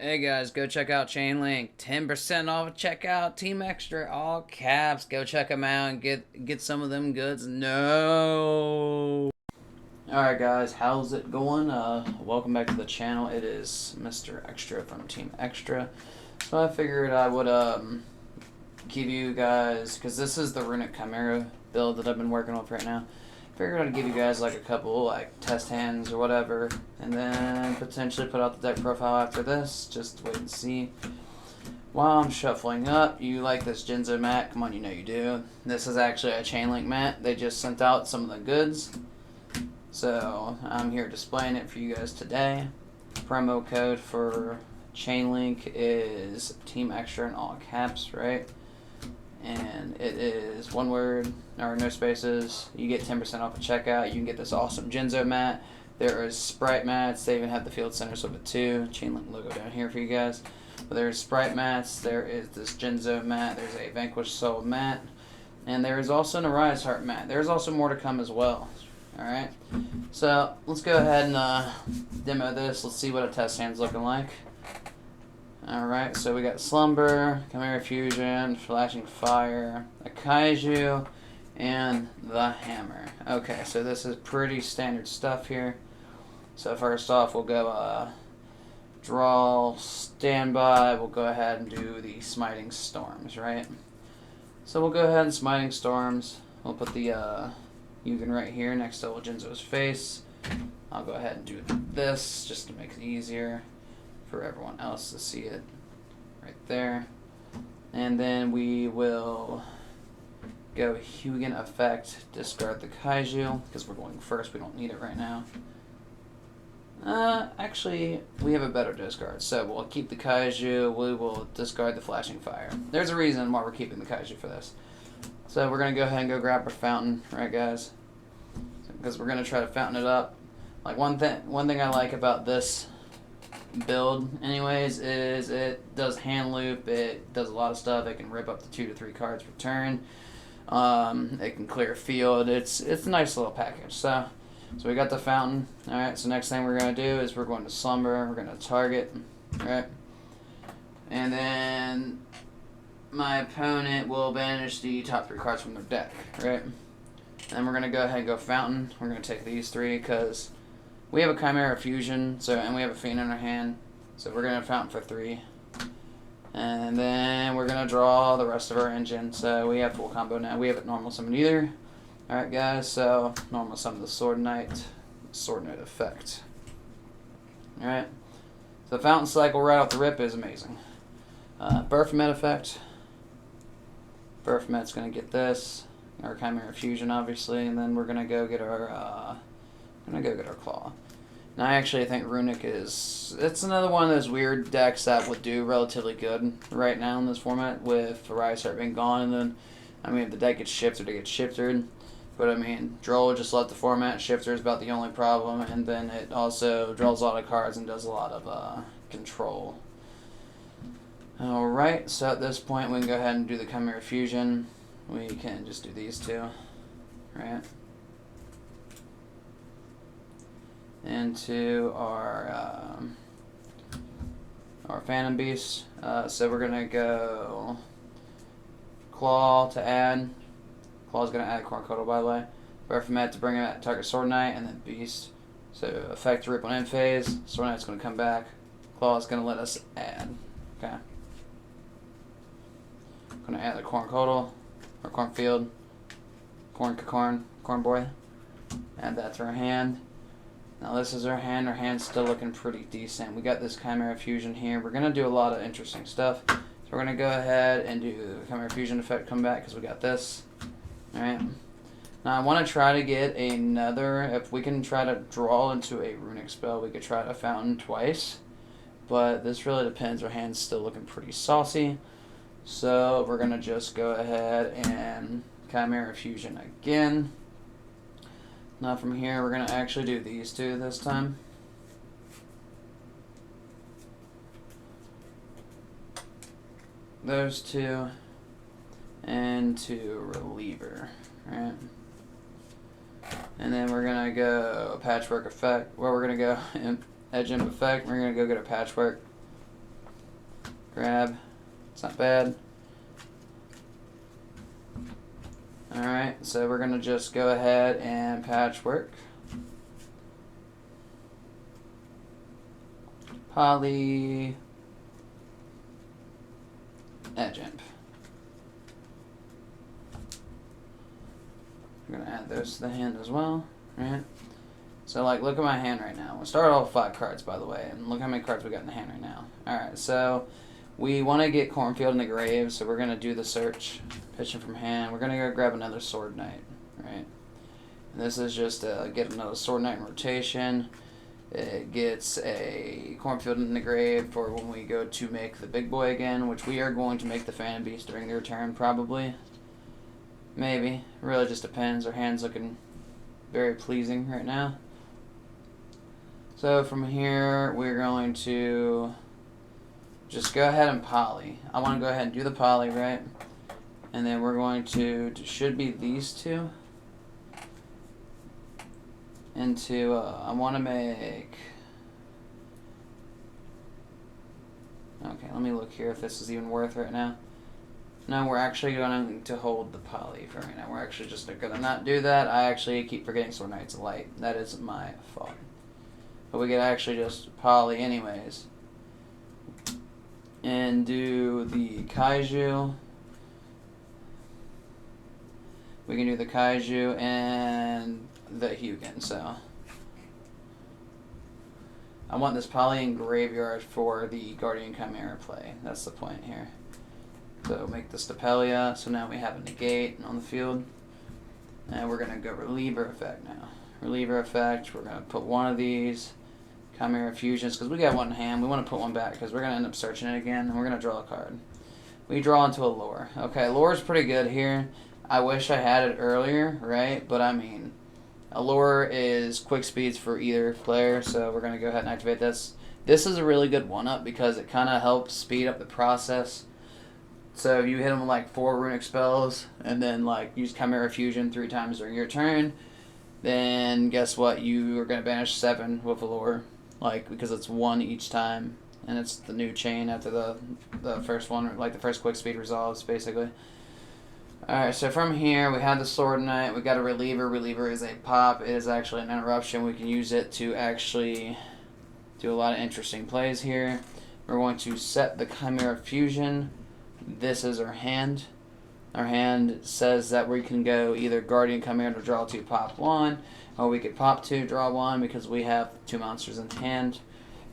Hey guys, go check out Chainlink. 10% off at checkout. Team Extra, all caps. Go check them out and get some of them goods. No. Alright guys, how's it going? Welcome back to the channel. It is Mr. Extra from Team Extra. So I figured I would give you guys, because this is the Runick Chimera build that I've been working with right now. Figured I'd give you guys like a couple like test hands or whatever, and then potentially put out the deck profile after this. Just wait and see. While I'm shuffling up, you like this Genzo mat? Come on, you know you do. This is actually a Chainlink mat. They just sent out some of the goods, so I'm here displaying it for you guys today. Promo code for Chainlink is Team Extra in all caps, right? And it is one word or no spaces. You get 10% off at checkout. You can get this awesome Genzo mat. There is Sprite mats. They even have the Field Center with it too. Chainlink logo down here for you guys. But there's Sprite mats. There is this Genzo mat. There's a Vanquish Soul mat. And there is also an Arise Heart mat. There's also more to come as well. Alright. So let's go ahead and demo this. Let's see what a test hand's looking like. Alright, so we got Slumber, Chimera Fusion, Flashing Fire, a Kaiju, and the Hammer. Okay, so this is pretty standard stuff here. So first off, we'll go draw, standby. We'll go ahead and do the Smiting Storms, right? So we'll go ahead and Smiting Storms. We'll put the Yugen right here next to Genzo's face. I'll go ahead and do this just to make it easier for everyone else to see it right there. And then we will go Hugen Effect, discard the Kaiju, because we're going first, we don't need it right now. Actually, we have a better discard, so we'll keep the Kaiju, we will discard the Flashing Fire. There's a reason why we're keeping the Kaiju for this. So we're going to go ahead and go grab our fountain, right guys? Because we're going to try to fountain it up. Like one thing I like about this build anyways is it does hand loop, it does a lot of stuff. It can rip up to 2 to 3 cards per turn. It can clear a field. It's a nice little package. So we got the fountain. Alright, so next thing we're going to do is we're going to Slumber. We're going to target, right? And then my opponent will banish the top 3 cards from their deck, right? Then we're going to go ahead and go fountain. We're going to take these 3 because we have a Chimera Fusion, and we have a Fiend in our hand, so we're going to fountain for 3. And then we're going to draw the rest of our engine, so we have full combo now. We haven't normal summoned either. Alright guys, so normal summon the Sword Knight effect. Alright, so the fountain cycle right off the rip is amazing. Baphomet effect. Baphomet's going to get this, our Chimera Fusion obviously, and then we're going to go get our Claw. Now, I actually think Runick it's another one of those weird decks that would do relatively good right now in this format with Arise Heart being gone, and then, I mean, if the deck gets shifted, it gets shifted. But, I mean, Droll just left the format. Shifter is about the only problem, and then it also draws a lot of cards and does a lot of control. Alright, so at this point, we can go ahead and do the Chimera Fusion. We can just do these 2, right? Into our Phantom Beast. So we're gonna go Claw to add. Claw's gonna add Corncodle, by the way. Baphomet to bring it target Sword Knight, and then Beast. So effect rip on end phase. Sword Knight's gonna come back. Claw's gonna let us add. Okay. Gonna add the Corncodle or Cornfield. Corn Boy. Add that to our hand. Now this is our hand. Our hand's still looking pretty decent. We got this Chimera Fusion here. We're going to do a lot of interesting stuff. So we're going to go ahead and do the Chimera Fusion effect come back because we got this. Alright. Now I want to try to get another, if we can try to draw into a Runick spell, we could try to fountain twice. But this really depends. Our hand's still looking pretty saucy. So we're going to just go ahead and Chimera Fusion again. Now from here, we're going to actually do these 2 this time. Those 2. And to Reliever. Right? And then we're going to go Patchwork effect. Well, we're going to go Edge Imp effect. We're going to go get a Patchwork. grab. It's not bad. Alright, so we're going to just go ahead and patchwork. Poly. Edge imp. We're going to add those to the hand as well. Right? So, like, look at my hand right now. We started off with 5 cards, by the way, and look how many cards we got in the hand right now. Alright, so we want to get Cornfield in the grave, so we're going to do the search, pitching from hand. We're going to go grab another Sword Knight, right? And this is just to get another Sword Knight in rotation. It gets a Cornfield in the grave for when we go to make the big boy again, which we are going to make the Phantom Beast during their turn, probably. Maybe. It really just depends. Our hand's looking very pleasing right now. So from here, we're going to just go ahead and poly. I want to go ahead and do the poly, right? And then we're going to should be these two. Into, I want to make, okay, let me look here if this is even worth right now. No, we're actually going to hold the poly for right now. We're actually just going to not do that. I actually keep forgetting Sword Knight's light. That is my fault. But we could actually just poly anyways. And do the Kaiju. We can do the Kaiju and the Hugin, so. I want this poly in graveyard for the Guardian Chimera play. That's the point here. So make the Stapelia, so now we have a negate on the field. And we're going to go reliever effect now. Reliever effect, we're going to put one of these Chimera Fusions, because we got one in hand. We want to put one back, because we're going to end up searching it again, and we're going to draw a card. We draw into a lore. Okay, lore is pretty good here. I wish I had it earlier, right? But I mean, Allure is quick speeds for either player, so we're going to go ahead and activate this. This is a really good one-up because it kind of helps speed up the process. So if you hit them with like 4 runic spells and then like use Chimera Fusion 3 times during your turn, then guess what? You are going to banish 7 with Allure, like, because it's 1 each time, and it's the new chain after the first one, like the first quick speed resolves, basically. Alright, so from here, we have the Sword Knight, we got a Reliever. Reliever is a pop. It is actually an interruption. We can use it to actually do a lot of interesting plays here. We're going to set the Chimera Fusion. This is our hand. Our hand says that we can go either Guardian Chimera to draw 2, pop 1, or we could pop 2, draw 1, because we have 2 monsters in hand.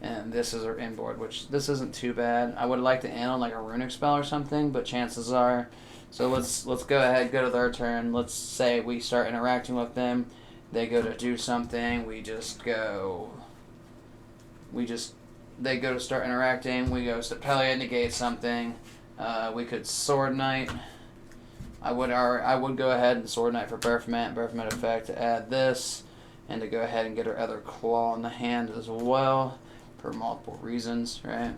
And this is our inboard, which this isn't too bad. I would like to end on like a runic spell or something, but chances are. So let's go ahead, go to their turn. Let's say we start interacting with them. They go to do something. They go to start interacting. We go Stapelia, negate something. We could Sword Knight. I would go ahead and Sword Knight for Berthmet effect to add this, and to go ahead and get our other claw in the hand as well, for multiple reasons, right?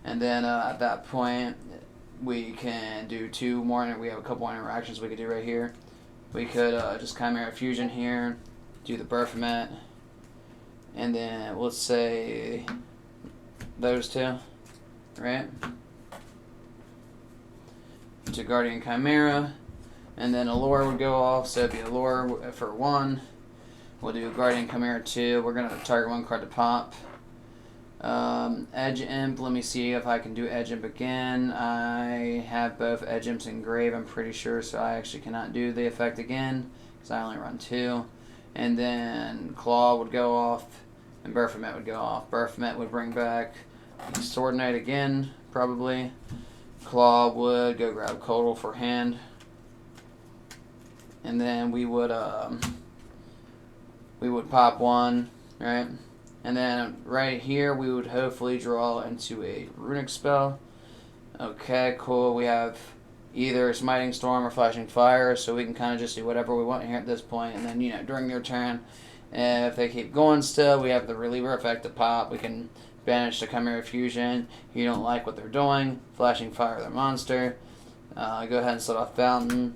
And then at that point, we can do 2 more. We have a couple more interactions we could do right here. We could just Chimera Fusion here, do the Berthmet, and then let's say those 2, right? To Guardian Chimera, and then Allure would go off, so it'd be Allure for 1. We'll do Guardian Chimera 2. We're going to target 1 card to pop. Edge Imp, let me see if I can do Edge Imp again. I have both Edge Imps in grave, I'm pretty sure, so I actually cannot do the effect again, because I only run 2. And then Claw would go off, and Berthmet would go off. Berthmet would bring back the Sword Knight again, probably. Claw would go grab Codal for hand. And then we would pop 1, right? And then right here, we would hopefully draw into a runic spell. Okay, cool. We have either Smiting Storm or Flashing Fire, so we can kind of just do whatever we want here at this point. And then, you know, during their turn, if they keep going still, we have the Reliever effect to pop. We can banish the Chimera Fusion. If you don't like what they're doing, Flashing Fire their monster. Go ahead and set off Fountain.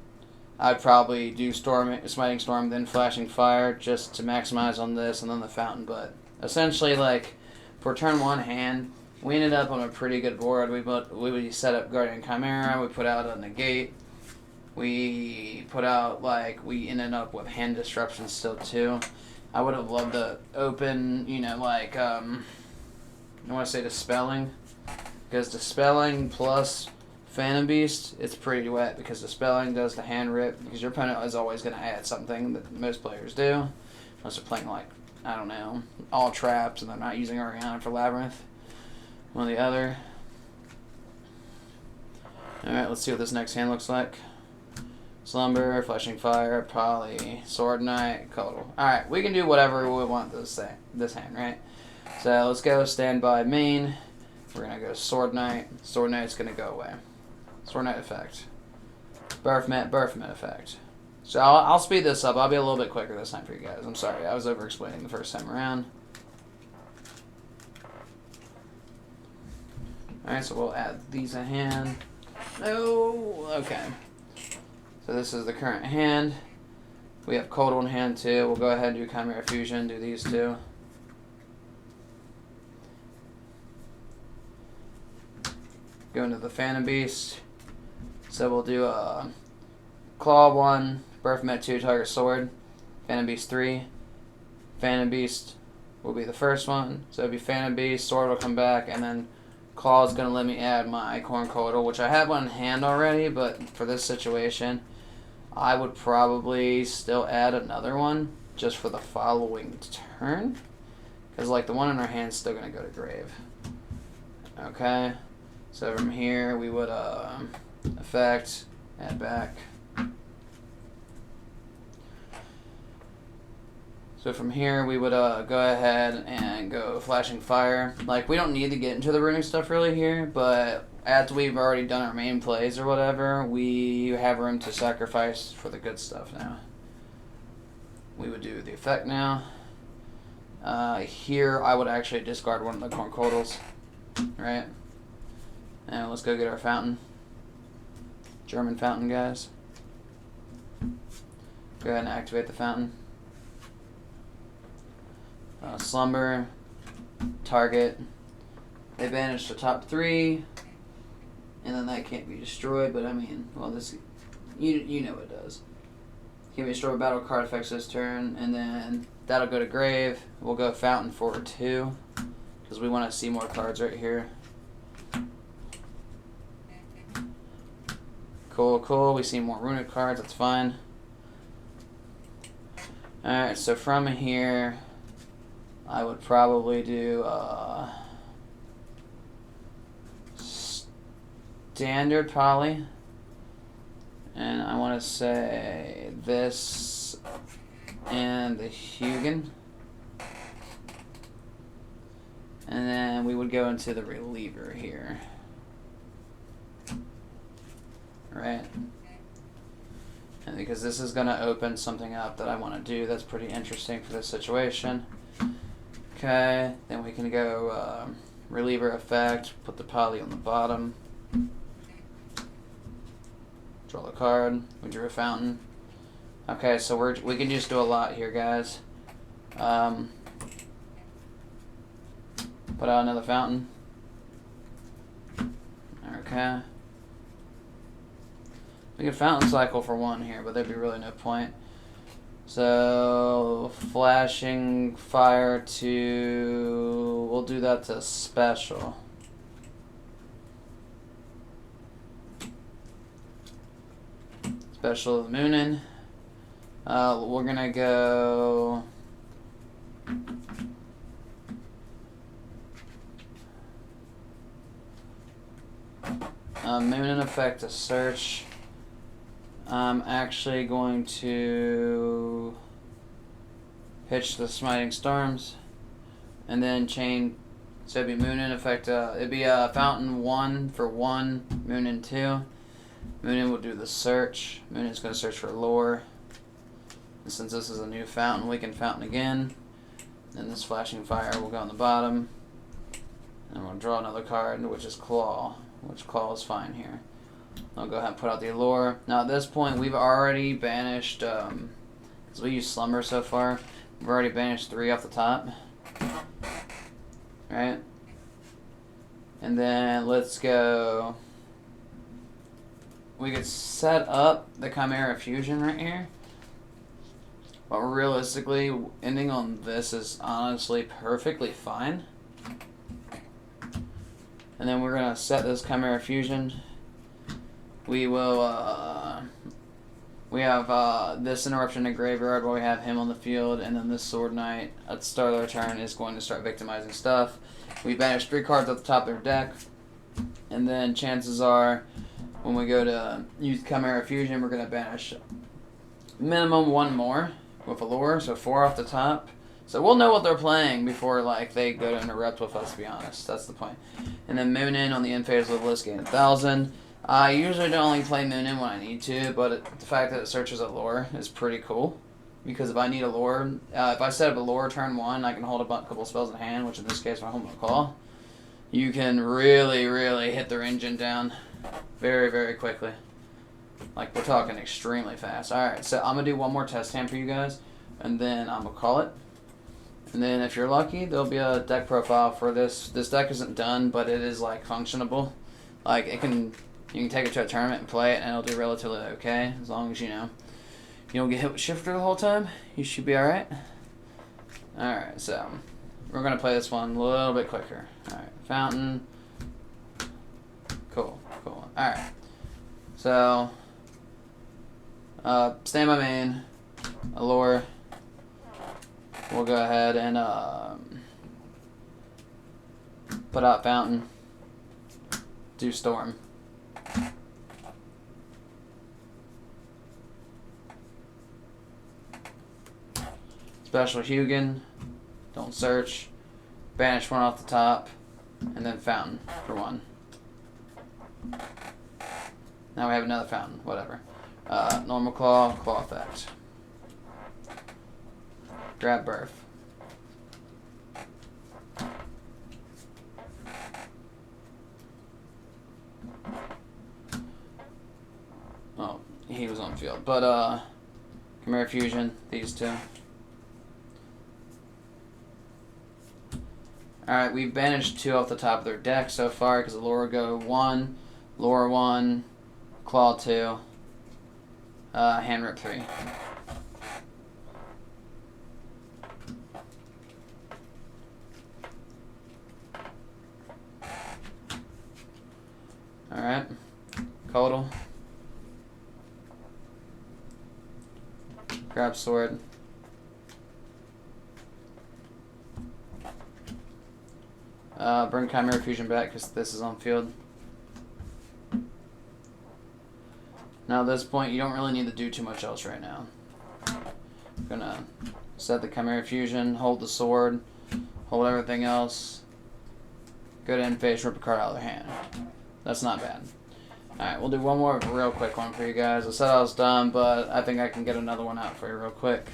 I'd probably do Smiting Storm, then Flashing Fire, just to maximize on this, and then the Fountain, but essentially, like, for turn 1 hand, we ended up on a pretty good board. We set up Guardian Chimera. We put out a negate. We put out, like, we ended up with hand disruption still too. I would have loved to open, you know, like, I want to say Dispelling. Because Dispelling plus Phantom Beast, it's pretty wet because Dispelling does the hand rip. Because your opponent is always going to add something that most players do. Unless they're playing, like, I don't know, all traps and they're not using Oriana for Labyrinth. One or the other. Alright, let's see what this next hand looks like. Slumber, Flashing Fire, Poly, Sword Knight, Cuddle. Alright, we can do whatever we want this hand, right? So let's go Standby main. We're going to go Sword Knight. Sword Knight's going to go away. Sword Knight effect. Birthmet effect. So I'll speed this up. I'll be a little bit quicker this time for you guys. I'm sorry, I was over-explaining the first time around. Alright, so we'll add these a hand. No, okay. So this is the current hand. We have Cold in hand too. We'll go ahead and do Chimera Fusion, do these two. Go into the Phantom Beast. So we'll do Claw 1, Birthmet 2, target sword. Phantom Beast 3. Phantom Beast will be the first one. So it'll be Phantom Beast, sword will come back, and then Claw is going to let me add my Corn Coatl, which I have on hand already, but for this situation, I would probably still add another one just for the following turn. Because, like, the one in our hand is still going to go to grave. Okay. So from here, we would effect, add back. So from here, we would go ahead and go Flashing Fire. Like, we don't need to get into the runic stuff really here, but after we've already done our main plays or whatever, we have room to sacrifice for the good stuff now. We would do the effect now. Here, I would actually discard one of the Corn Coatls, right? And let's go get our fountain. German fountain, guys. Go ahead and activate the fountain. Slumber, target. They banish the top 3, and then that can't be destroyed. But I mean, well, this you know it does. Can't be destroyed. Battle card effects this turn, and then that'll go to grave. We'll go fountain for 2 because we want to see more cards right here. Cool, cool. We see more runic cards. That's fine. All right. So from here, I would probably do standard Poly, and I want to say this and the Hugin, and then we would go into the reliever here, right? And because this is going to open something up that I want to do that's pretty interesting for this situation. Okay, then we can go reliever effect, put the Poly on the bottom, draw the card, we drew a fountain. Okay, so we can just do a lot here, guys. Put out another fountain. Okay. We can fountain cycle for 1 here, but there'd be really no point. So, Flashing Fire to... We'll do that to special. Special Moonin. We're going to go... Moonin effect to search. I'm actually going to pitch the Smiting Storms and then chain. So it'd be Moonin effect. It'd be a fountain 1 for 1, Moonin 2. Moonin will do the search. Moonin's going to search for lore. And since this is a new fountain, we can fountain again. And this Flashing Fire will go on the bottom. And we'll draw another card, which is Claw. Which Claw is fine here. I'll go ahead and put out the Allure. Now at this point, we've already banished, because we used Slumber so far, we've already banished 3 off the top. Right? And then let's go. We could set up the Chimera Fusion right here. But realistically, ending on this is honestly perfectly fine. And then we're going to set this Chimera Fusion. We will, we have this interruption in the graveyard while we have him on the field, and then this Sword Knight at the start of their turn is going to start victimizing stuff. We banish 3 cards at the top of their deck, and then chances are, when we go to use Chimera Fusion, we're going to banish minimum 1 more with a lure, so 4 off the top. So we'll know what they're playing before like they go to interrupt with us, to be honest. That's the point. And then Moon In on the end phase of the list, gain 1,000. I usually don't only play Moon In when I need to, but the fact that it searches a lure is pretty cool. Because if I need a lure, if I set up a lure turn 1, I can hold a couple spells in hand, which in this case, I hold my call. You can really, really hit their engine down very, very quickly. Like, we're talking extremely fast. Alright, so I'm going to do one more test hand for you guys, and then I'm going to call it. And then if you're lucky, there'll be a deck profile for this. This deck isn't done, but it is, like, functionable. Like, you can take it to a tournament and play it, and it'll do relatively okay, as long as, you know, you don't get hit with Shifter the whole time. You should be alright. Alright, so we're going to play this one a little bit quicker. Alright, Fountain. Cool, cool. Alright. So, stand by main, Allure. We'll go ahead and put out Fountain, do Storm. Special Hugin, don't search, banish 1 off the top, and then Fountain for 1. Now we have another Fountain, whatever. Normal Claw, Claw effect. Grab Birth. Oh, he was on field. But, Chimera Fusion, these 2. Alright, we've banished 2 off the top of their deck so far because Allure go 1, Lure 1, Claw 2, Hand Rip 3. Alright, Codal. Grab Sword. Bring Chimera Fusion back because this is on field. Now at this point, you don't really need to do too much else right now. I'm gonna set the Chimera Fusion, hold the sword, hold everything else, go to end phase, rip a card out of their hand. That's not bad. Alright, we'll do one more real quick one for you guys. I said I was done, but I think I can get another one out for you real quick.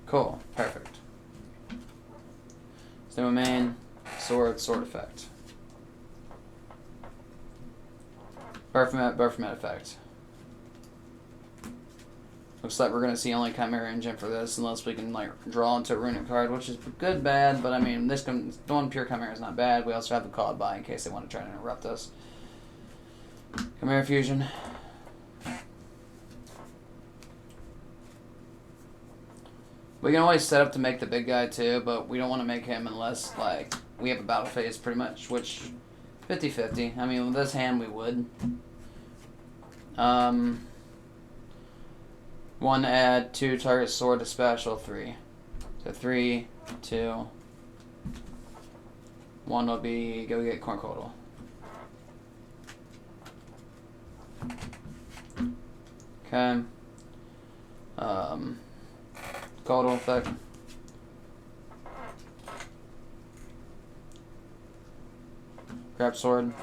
Cool, perfect. Stay with main, sword effect. Baphomet effect. Looks like we're going to see only Chimera Engine for this, unless we can like draw into a Runick card, which is good, bad, but I mean, this one pure Chimera is not bad. We also have the call it by in case they want to try to interrupt us. Chimera Fusion. We can always set up to make the big guy too, but we don't want to make him unless like we have a battle phase pretty much, which 50-50. I mean, with this hand we would. 1 add 2 target sword to special 3. So 3, 2, 1 will be go get Corncodle. Okay. Codal effect. Grab sword.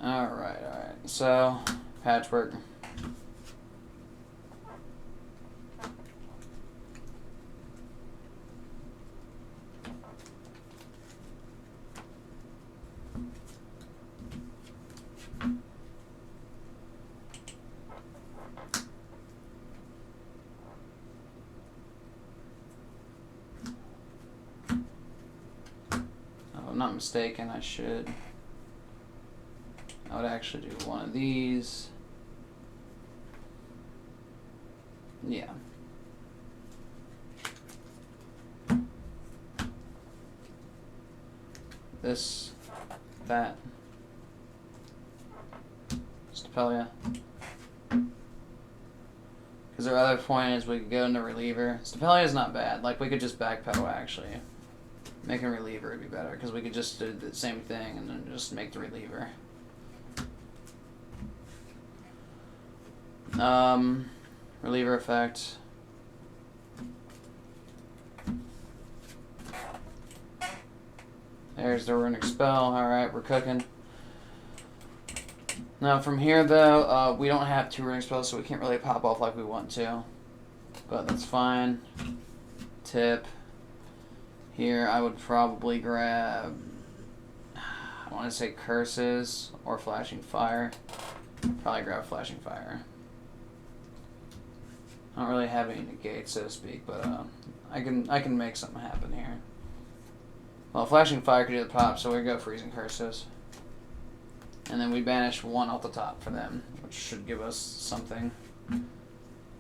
Alright. So, patchwork. If I'm not mistaken, I would actually do one of these. Yeah. This, that, Stapelia. Because our other point is we could go into reliever. Stapelia is not bad. Like, we could just backpedal, actually. Making reliever would be better, because we could just do the same thing and then just make the reliever. Reliever effect. There's the Runick spell. Alright, we're cooking. Now from here though, we don't have 2 Runick spells, so we can't really pop off like we want to. But that's fine. Tip. Here I would probably grab, I want to say Curses or Flashing Fire. Probably grab Flashing Fire. I don't really have any negates, so to speak, but I can make something happen here. Well, Flashing Fire could do the pop, so we go Freezing Curses. And then we banish 1 off the top for them, which should give us something. And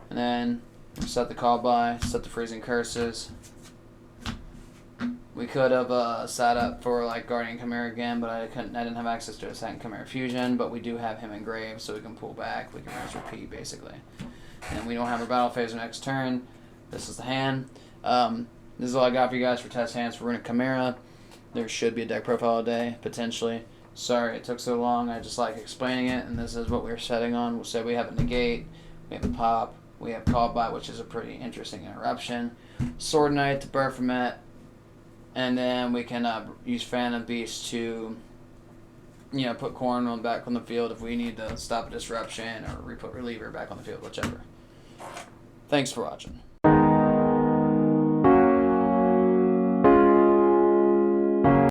then set the call by, set the Freezing Curses. We could have set up for like Guardian Chimera again, but I didn't have access to a second Chimera Fusion, but we do have him engraved, so we can pull back. We can rinse repeat, basically. And we don't have a battle phase next turn. This is the hand. This is all I got for you guys for test hands for Runick Chimera. There should be a deck profile today, potentially. Sorry it took so long. I just like explaining it, and this is what we're setting on. We'll say we have a negate, we have a pop, we have call by, which is a pretty interesting interruption. Sword Knight to Baphomet, and then we can use Phantom Beast to, put Corn back on the field if we need to stop a disruption or put Reliever back on the field, whichever. Thanks for watching.